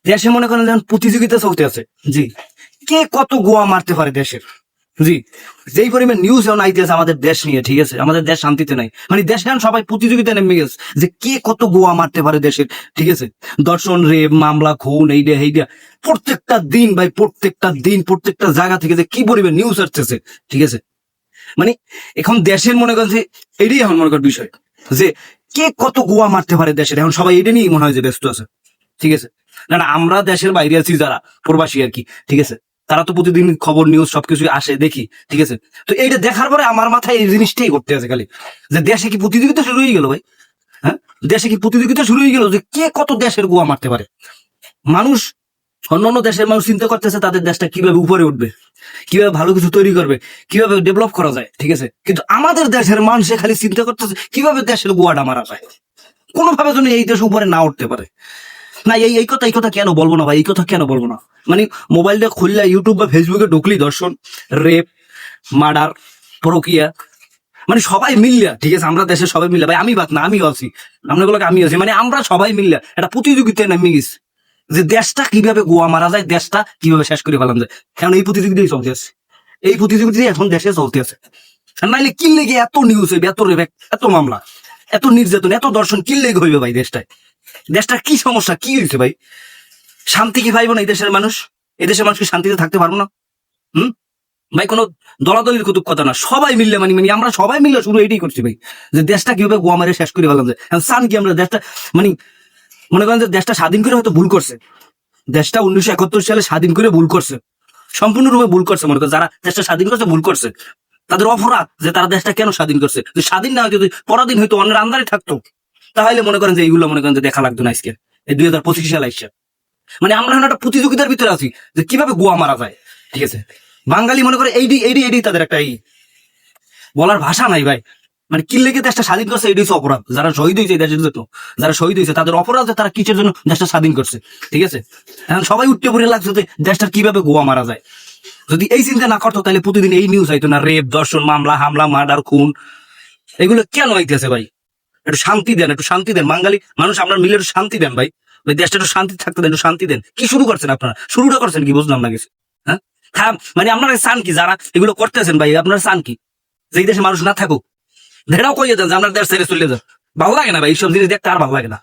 দেশে মনে করেন যেমন প্রতিযোগিতা চলতে আছে, জি, কে কত গোয়া মারতে পারে দেশের, জি, যেই পরিমাণ নিউজ এখন আইতেছে আমাদের দেশ নিয়ে, ঠিক আছে, আমাদের দেশ শান্তিতে নাই, মানে দেশ এখন সবাই প্রতিযোগিতা নেমে গেছে যে কে কত গোয়া মারতে পারে দেশের, ঠিক আছে, দর্শন, রেপ, মামলা, খুন, এইটা প্রত্যেকটা দিন ভাই, প্রত্যেকটা দিন প্রত্যেকটা জায়গা থেকে যে কি পরিমাণ নিউজ আসতেছে, ঠিক আছে, মানে এখন দেশের মনে করেন যে এটাই এখন মনে করেন বিষয় যে কে কত গোয়া মারতে পারে দেশের, এখন সবাই এটা নিয়েই মনে হয় যে ব্যস্ত আছে, ঠিক আছে। না না, আমরা দেশের বাইরে আছি যারা প্রবাসী আর কি, ঠিক আছে, তারা তো প্রতিদিন খবর নিউজ সবকিছু আসে, দেখি, ঠিক আছে। তো এইটা দেখার পরে আমার মাথায় এই জিনিসটাই করতে আছে খালি, যে দেশে কি প্রতিযোগিতা শুরু হয়ে গেল ভাই, হ্যাঁ, দেশে কি প্রতিযোগিতা শুরু হয়ে গেল যে কে কত দেশের গোয়া মারতে পারে। মানুষ, অন্যান্য দেশের মানুষ চিন্তা করতেছে তাদের দেশটা কিভাবে উপরে উঠবে, কিভাবে ভালো কিছু তৈরি করবে, কিভাবে ডেভেলপ করা যায়, ঠিক আছে, কিন্তু আমাদের দেশের মানুষ খালি চিন্তা করতেছে কিভাবে দেশের গোয়াটা মারা যায়, কোনোভাবে যেন এই দেশ উপরে না উঠতে পারে। না, এই কথা কেন বলবো না ভাই, এই কথা কেন বলবো না, মানে মোবাইলটা খুললে ইউটিউব বা ফেসবুকে ঢুকলি দর্শন, রেপ, মার্ডার, প্রক্রিয়া, মানে সবাই মিললে, ঠিক আছে, আমরা দেশে সবাই মিললে ভাই, আমি বাদ না, আমিও আছি, আপনাগুলোকে আমি আছি, মানে আমরা সবাই মিললে একটা প্রতিযোগিতায় নেমে গেছি যে দেশটা কিভাবে গোয়া মারা যায়, দেশটা কিভাবে শেষ করে ফেলানো যায়, কারণ এই প্রতিযোগিতাই চলতে আছে, এই প্রতিযোগিতাই এখন দেশে চলতে আছে। আর নাইলে কি লেগে এত নিউজ হইবে, এত রেপ, এত মামলা, এত নির্যাতন, এত দর্শন কি লেগে হইবে ভাই দেশটায়? দেশটার কি সমস্যা, কি হয়েছে ভাই? শান্তি কি পাইবো না এই দেশের মানুষ? এই দেশের মানুষ কি শান্তিতে থাকতে পারবো না? হুম ভাই, কোনো দলাদলির কৌতুক কথা না, সবাই মিললে মানে মানে আমরা সবাই মিললে শুরু এটাই করছি ভাই, যে দেশটা কিভাবে গোয়া মারে শেষ করে ফেলাম যায়। সান কি আমরা দেশটা, মানে মনে করেন যে দেশটা স্বাধীন করে হয়তো ভুল করছে, দেশটা 1971 সালে স্বাধীন করে ভুল করছে, সম্পূর্ণরূপে ভুল করছে, মনে করেন যারা দেশটা স্বাধীন করছে ভুল করছে, তাদের অপরাধ যে তারা দেশটা কেন স্বাধীন করছে, যে স্বাধীন না হয়তো পরাধীন হয়তো অন্যের আন্দারে থাকতো, তাহলে মনে করেন যে এইগুলো মনে করেন যে দেখা লাগতো না আজকে, এই 2025 সালে আসছে। মানে আমরা এখন একটা প্রতিযোগিতার ভিতরে আছি যে কিভাবে গোয়া মারা যায়, ঠিক আছে, বাঙালি মনে করে এইডি তাদের একটা বলার ভাষা নাই ভাই, মানে কি লেগে দেশটা স্বাধীন করছে এটাই অপরাধ, যারা শহীদ হয়েছে দেশের জন্য, যারা শহীদ হয়েছে তাদের অপরাধ যে তারা কিসের জন্য দেশটা স্বাধীন করছে, ঠিক আছে। এখন সবাই উঠতে পড়ে লাগছে যে দেশটার কিভাবে গোয়া মারা যায়, যদি এই চিন্তা না করতো তাহলে প্রতিদিন এই নিউজ হইতো না, রেপ, দর্শন, মামলা, হামলা, মার্ডার, খুন, এগুলো কেন হইতেছে ভাই? একটু শান্তি দেন, একটু শান্তি দেন, বাঙালি মানুষ আমরা মিলে একটু শান্তি দেন ভাই, ওই দেশটা একটু শান্তি থাকতে দেন, একটু শান্তি দেন। কি শুরু করছেন আপনারা, শুরুটা করছেন কি বুঝলাম না কিছু, হ্যাঁ, মানে আপনারা চান কি, যারা এগুলো করতেছেন ভাই আপনারা চান কি যে এই দেশে মানুষ না থাকুক? এটাও কইয়ে দেন যে আপনার দেশ ছেড়ে চলে যান, ভালো লাগে না ভাই, এইসব জিনিস দেখতে আর ভালো লাগে না।